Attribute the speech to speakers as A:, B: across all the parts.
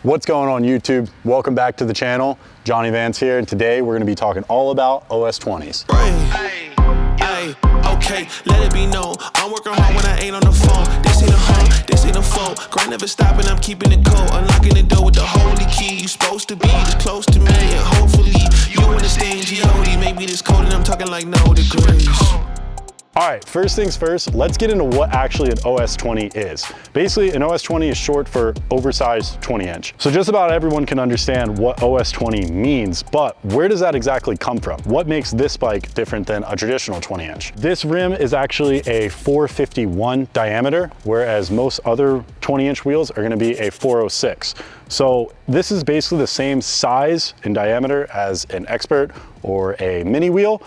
A: What's going on YouTube? Welcome back to the channel. Johnny Vance here, and today we're going to be talking all about OS20s.
B: Okay, let it be known. I'm working hard when I ain't on the phone. This ain't a home, this ain't a phone. Grind never stopping, I'm keeping it cold. Unlocking the door with the holy key. You supposed to be this close to me, and hopefully you understand G.O.D. Maybe this cold and I'm talking like no degrees.
A: All right, first things first, let's get into what actually an OS20 is. Basically, an OS20 is short for oversized 20-inch. So just about everyone can understand what OS20 means, but where does that exactly come from? What makes this bike different than a traditional 20-inch? This rim is actually a 451 diameter, whereas most other 20-inch wheels are gonna be a 406. So this is basically the same size and diameter as an Expert or a mini wheel,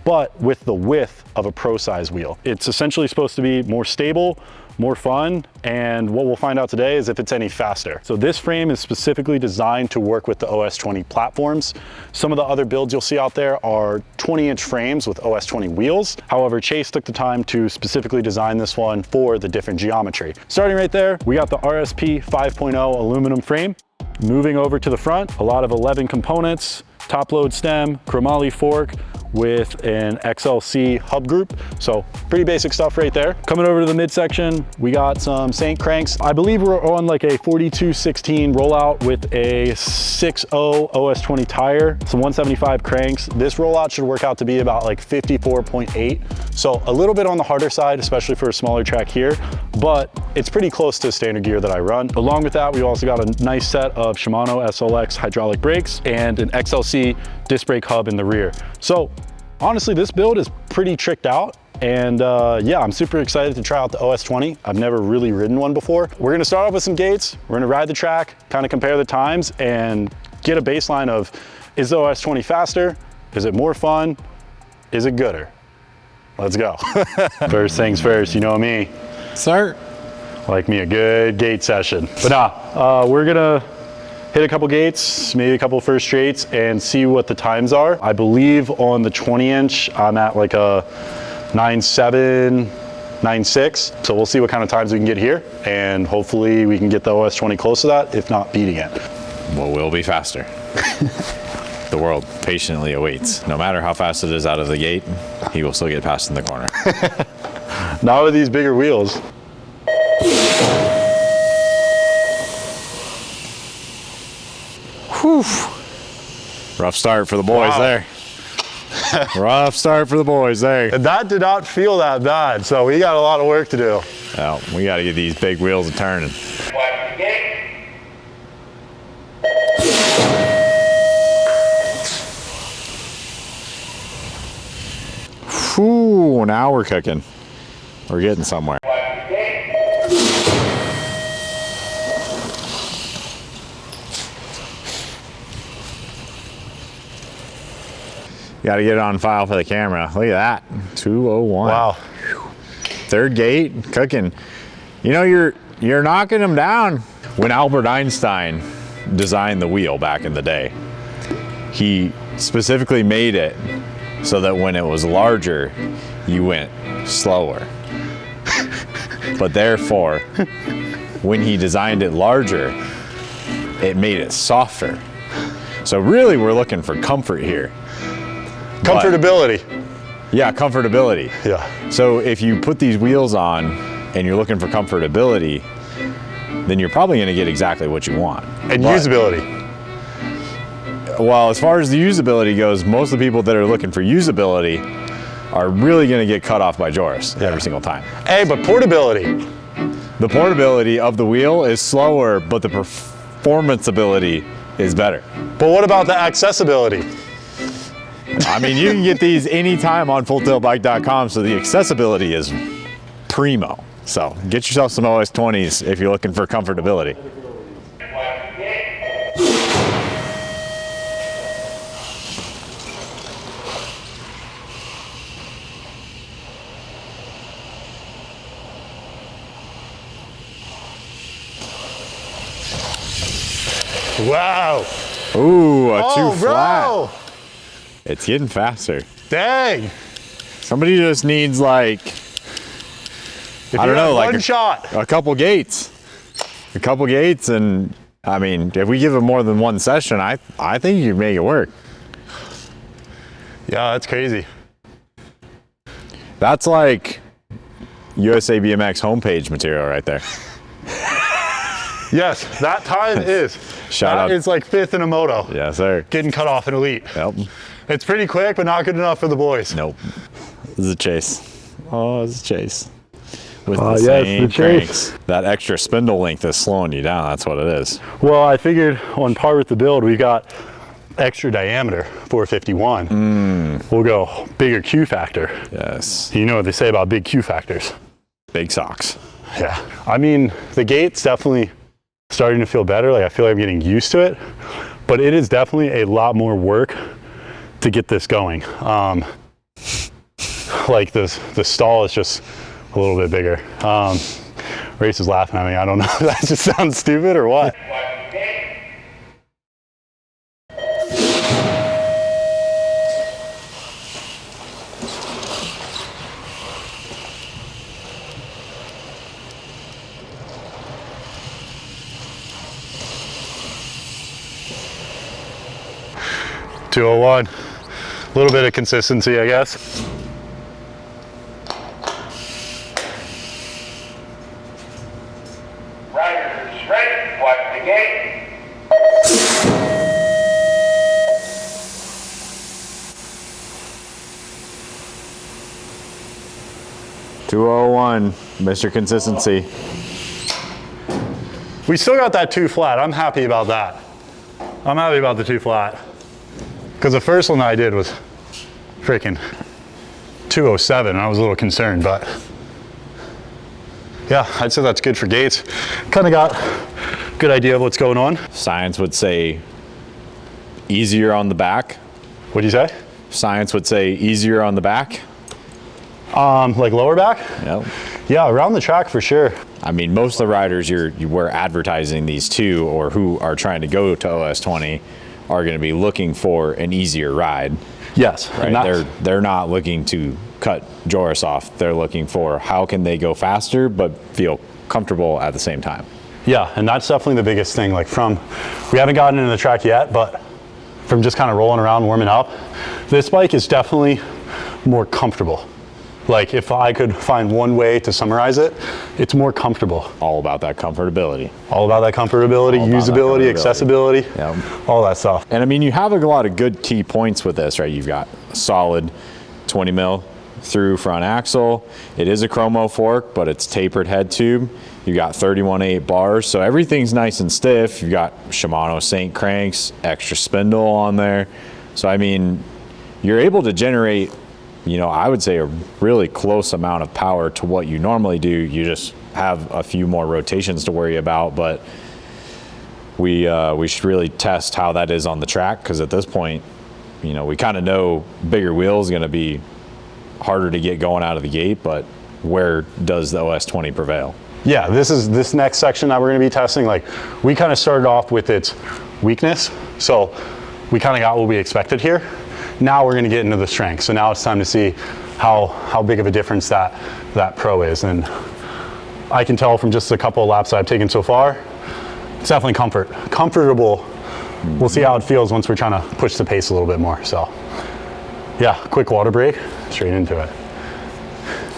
A: but with the width of a pro size wheel. It's essentially supposed to be more stable, more fun, and what we'll find out today is if it's any faster. So this frame is specifically designed to work with the OS20 platforms. Some of the other builds you'll see out there are 20-inch frames with OS20 wheels. However, Chase took the time to specifically design this one for the different geometry. Starting right there, we got the RSP 5.0 aluminum frame. Moving over to the front, a lot of 11 components, top load stem, chromoly fork, with an XLC hub group. So pretty basic stuff right there. Coming over to the midsection, we got some Saint cranks. I believe we're on like a 4216 rollout with a 6.0 OS20 tire, some 175 cranks. This rollout should work out to be about like 54.8. So a little bit on the harder side, especially for a smaller track here, but it's pretty close to standard gear that I run. Along with that, we also got a nice set of Shimano SLX hydraulic brakes and an XLC disc brake hub in the rear. So honestly, this build is pretty tricked out, and yeah, I'm super excited to try out the OS20. I've never really ridden one before. We're gonna start off with some gates. We're gonna ride the track, kind of compare the times, and get a baseline of, is the OS20 faster? Is it more fun? Is it gooder? Let's go. First things first, you know me.
C: Sir.
A: Like me a good gate session. But nah, we're gonna hit a couple gates, maybe a couple first straights, and see what the times are. I believe on the 20-inch, I'm at like a 9.7, 9.6. So we'll see what kind of times we can get here, and hopefully we can get the OS20 close to that, if not beating it.
C: Well, we'll be faster. The world patiently awaits. No matter how fast it is out of the gate, he will still get past in the corner.
A: Not with these bigger wheels.
C: Whew. Rough start for the boys there. Rough start for the boys there.
A: That did not feel that bad, so we got a lot of work to do.
C: Well, we got to get these big wheels a turning. Whew, now we're cooking. We're getting somewhere. Got to get it on file for the camera. Look at that, 201.
A: Wow.
C: Third gate, cooking. You know, you're knocking them down. When Albert Einstein designed the wheel back in the day, he specifically made it so that when it was larger, you went slower. But therefore, when he designed it larger, it made it softer. So really, we're looking for comfort here.
A: Comfortability.
C: Yeah, comfortability.
A: Yeah. So
C: if you put these wheels on and you're looking for comfortability, then you're probably going to get exactly what you want.
A: And usability.
C: Well, as far as the usability goes, most of the people that are looking for usability are really going to get cut off by Joris every single time.
A: Hey, but portability.
C: The portability of the wheel is slower, but the performance ability is better.
A: But what about the accessibility?
C: I mean, you can get these anytime on fulltailbike.com, so the accessibility is primo. So get yourself some OS20s if you're looking for comfortability.
A: Wow.
C: Ooh, too flat.
A: Bro.
C: It's getting faster.
A: Dang.
C: Somebody just needs like,
A: If
C: I don't know, like
A: one shot.
C: a couple gates. A couple gates and I mean, if we give it more than one session, I think you can make it work.
A: Yeah, that's crazy.
C: That's like USA BMX homepage material right there.
A: Yes, that time is.
C: Shout out.
A: That is like 5th in a moto.
C: Yes, sir.
A: Getting cut off in elite.
C: Yep.
A: It's pretty quick, but not good enough for the boys.
C: Nope. This is a chase. Oh, it's a chase. With
A: Oh,
C: the
A: yes,
C: same
A: the chase.
C: cranks. That extra spindle length is slowing you down. That's what it is.
A: Well, I figured on par with the build, we've got extra diameter, 451. We'll go bigger Q factor.
C: Yes.
A: You know what they say about big Q factors.
C: Big socks.
A: Yeah. I mean, the gate's definitely starting to feel better. Like I feel like I'm getting used to it, but it is definitely a lot more work to get this going. Like the stall is just a little bit bigger. Race is laughing at me. I don't know if that just sounds stupid or what. .201, a little bit of consistency, I guess.
D: Riders ready, watch the gate.
C: .201, Mr. Consistency.
A: We still got that 2 flat. I'm happy about that. I'm happy about the 2 flat. Because the first one I did was freaking 207. I was a little concerned, but yeah, I'd say that's good for gates. Kind of got a good idea of what's going on.
C: Science would say easier on the back.
A: What'd you say?
C: Science would say easier on the back.
A: Like lower back?
C: Yep.
A: Yeah, around the track for sure.
C: I mean, most of the riders we're advertising these to, or who are trying to go to OS20, are going to be looking for an easier ride.
A: Yes.
C: Right? They're not looking to cut Joris off. They're looking for how can they go faster but feel comfortable at the same time.
A: Yeah, and that's definitely the biggest thing. Like we haven't gotten into the track yet, but from just kind of rolling around, warming up, this bike is definitely more comfortable. Like if I could find one way to summarize it, it's more comfortable.
C: All about that comfortability.
A: All about that comfortability, usability, accessibility, all that stuff.
C: And I mean, you have a lot of good key points with this, right? You've got a solid 20 mil through front axle. It is a chromo fork, but it's tapered head tube. You've got 31/8 bars, so everything's nice and stiff. You've got Shimano Saint cranks, extra spindle on there. So I mean, you're able to generate, you know, I would say a really close amount of power to what you normally do. You just have a few more rotations to worry about, but we should really test how that is on the track, because at this point, you know, we kind of know bigger wheels going to be harder to get going out of the gate, but where does the OS20 prevail?
A: Yeah, this next section that we're going to be testing, like we kind of started off with its weakness, so we kind of got what we expected here. Now we're going to get into the strength. So now it's time to see how big of a difference that pro is. And I can tell from just a couple of laps that I've taken so far, it's definitely comfortable. We'll see how it feels once we're trying to push the pace a little bit more. So yeah, quick water break, straight into it.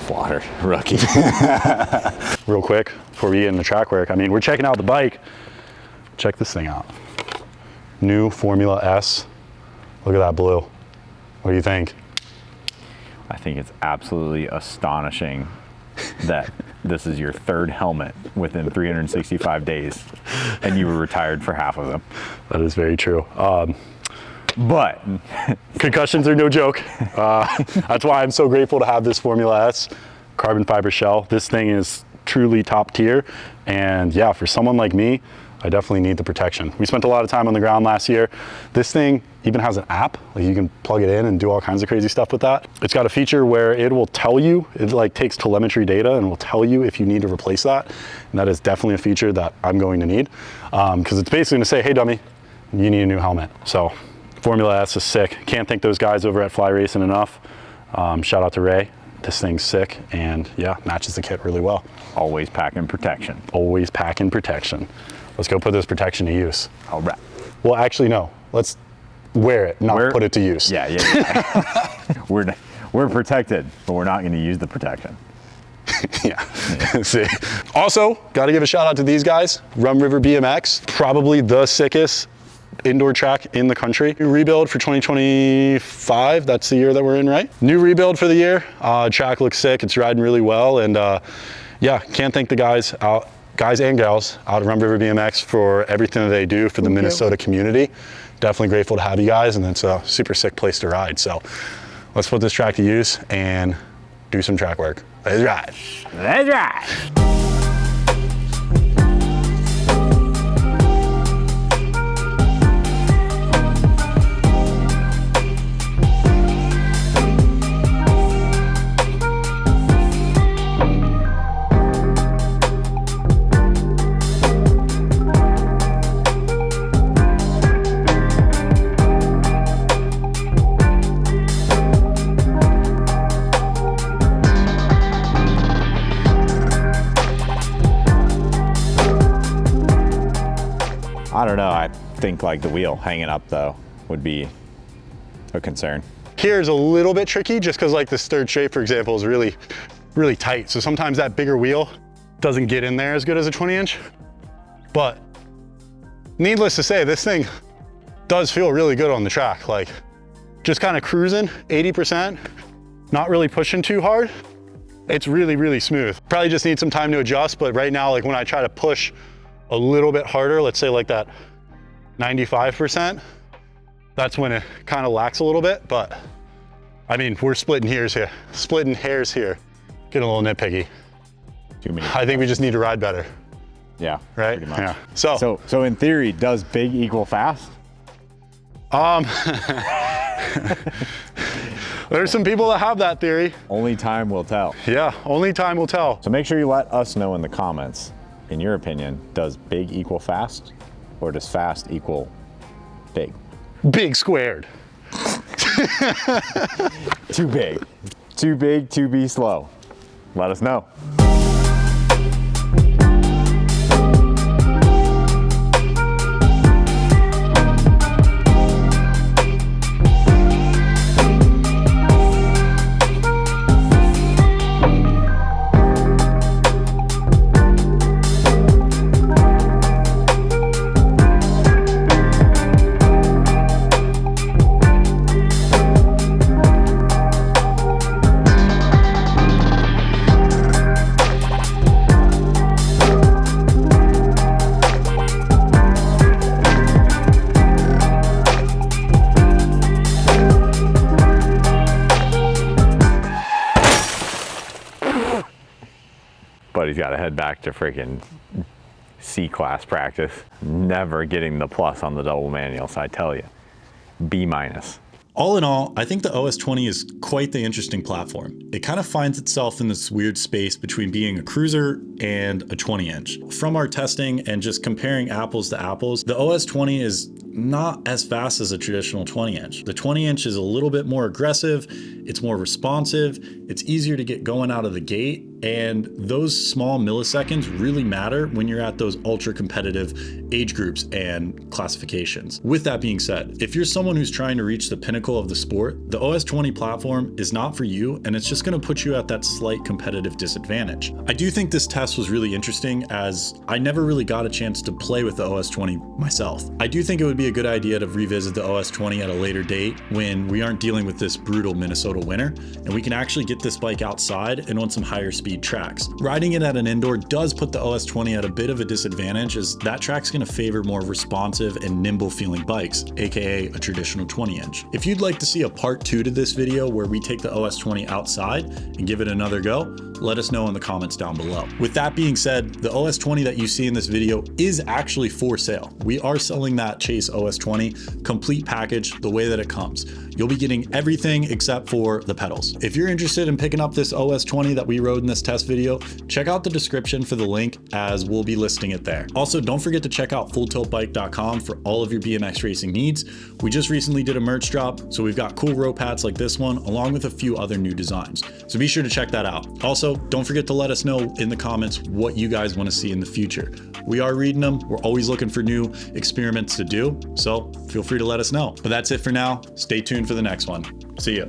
C: Water, rookie.
A: Real quick, before we get into track work, I mean, we're checking out the bike. Check this thing out. New Formula S. Look at that blue. What do you think?
E: I think it's absolutely astonishing that this is your 3rd helmet within 365 days and you were retired for half of them.
A: That is very true.
E: But
A: concussions are no joke. That's why I'm so grateful to have this Formula S carbon fiber shell. This thing is truly top tier. And yeah, for someone like me, I definitely need the protection. We spent a lot of time on the ground last year. This thing even has an app, like you can plug it in and do all kinds of crazy stuff with that. It's got a feature where it will tell you, it like takes telemetry data and will tell you if you need to replace that. And that is definitely a feature that I'm going to need, because it's basically gonna say, hey dummy, you need a new helmet. So Formula S is sick. Can't thank those guys over at Fly Racing enough. Shout out to Ray. This thing's sick and yeah, matches the kit really well.
E: always packing protection.
A: Always packing protection. let's go put this protection to use.
E: All right.
A: Well, actually, no. Let's wear it, not put it to use.
E: Yeah. We're protected, but we're not going to use the protection.
A: Yeah. See. Also, got to give a shout out to these guys, Rum River BMX, probably the sickest indoor track in the country. New rebuild for 2025. That's the year that we're in, right? New rebuild for the year. Track looks sick. It's riding really well, and yeah, can't thank the guys and gals out of Rum River BMX for everything that they do for the Minnesota community. Definitely grateful to have you guys, and it's a super sick place to ride. So let's put this track to use and do some track work. Let's ride.
E: Let's ride. I don't know. I think like the wheel hanging up though would be a concern.
A: Here's a little bit tricky just because like this third shape, for example, is really, really tight. So sometimes that bigger wheel doesn't get in there as good as a 20-inch. But needless to say, this thing does feel really good on the track. Like just kind of cruising 80%, not really pushing too hard. It's really, really smooth. Probably just need some time to adjust, but right now, like when I try to push a little bit harder, let's say like that 95%, that's when it kind of lacks a little bit. But I mean, we're splitting hairs here, getting a little nitpicky.
E: Too many.
A: I think we just need to ride better.
E: Yeah,
A: right?
E: pretty much.
A: Yeah.
E: So in theory, does big equal fast?
A: There's some people that have that theory.
E: Only time will tell.
A: Yeah, only time will tell.
E: So make sure you let us know in the comments, in your opinion, does big equal fast, or does fast equal big?
A: Big squared.
E: Too big. Too big to be slow. Let us know. But he's got to head back to freaking C-class practice. Never getting the plus on the double manual, so I tell you, B-.
F: All in all, I think the OS20 is quite the interesting platform. It kind of finds itself in this weird space between being a cruiser and a 20-inch. From our testing and just comparing apples to apples, the OS20 is not as fast as a traditional 20-inch. The 20-inch is a little bit more aggressive, it's more responsive, it's easier to get going out of the gate, and those small milliseconds really matter when you're at those ultra competitive age groups and classifications. With that being said, if you're someone who's trying to reach the pinnacle of the sport, the OS20 platform is not for you, and it's just gonna put you at that slight competitive disadvantage. I do think this test was really interesting, as I never really got a chance to play with the OS20 myself. I do think it would be a good idea to revisit the OS20 at a later date when we aren't dealing with this brutal Minnesota winter, and we can actually get this bike outside and on some higher speed tracks. Riding it at an indoor does put the OS20 at a bit of a disadvantage, as that track's going to favor more responsive and nimble feeling bikes, aka a traditional 20-inch. If you'd like to see a part 2 to this video where we take the OS20 outside and give it another go, let us know in the comments down below. With that being said, the OS20 that you see in this video is actually for sale. We are selling that Chase OS20 complete package the way that it comes. You'll be getting everything except for the pedals. If you're interested in picking up this OS20 that we rode in this test video, check out the description for the link, as we'll be listing it there. Also, don't forget to check out fulltiltbike.com for all of your BMX racing needs. We just recently did a merch drop, so we've got cool rope hats like this one, along with a few other new designs. So be sure to check that out. Also, Also, don't forget to let us know in the comments what you guys want to see in the future. We are reading them. We're always looking for new experiments to do, so feel free to let us know. But that's it for now. Stay tuned for the next one. See ya.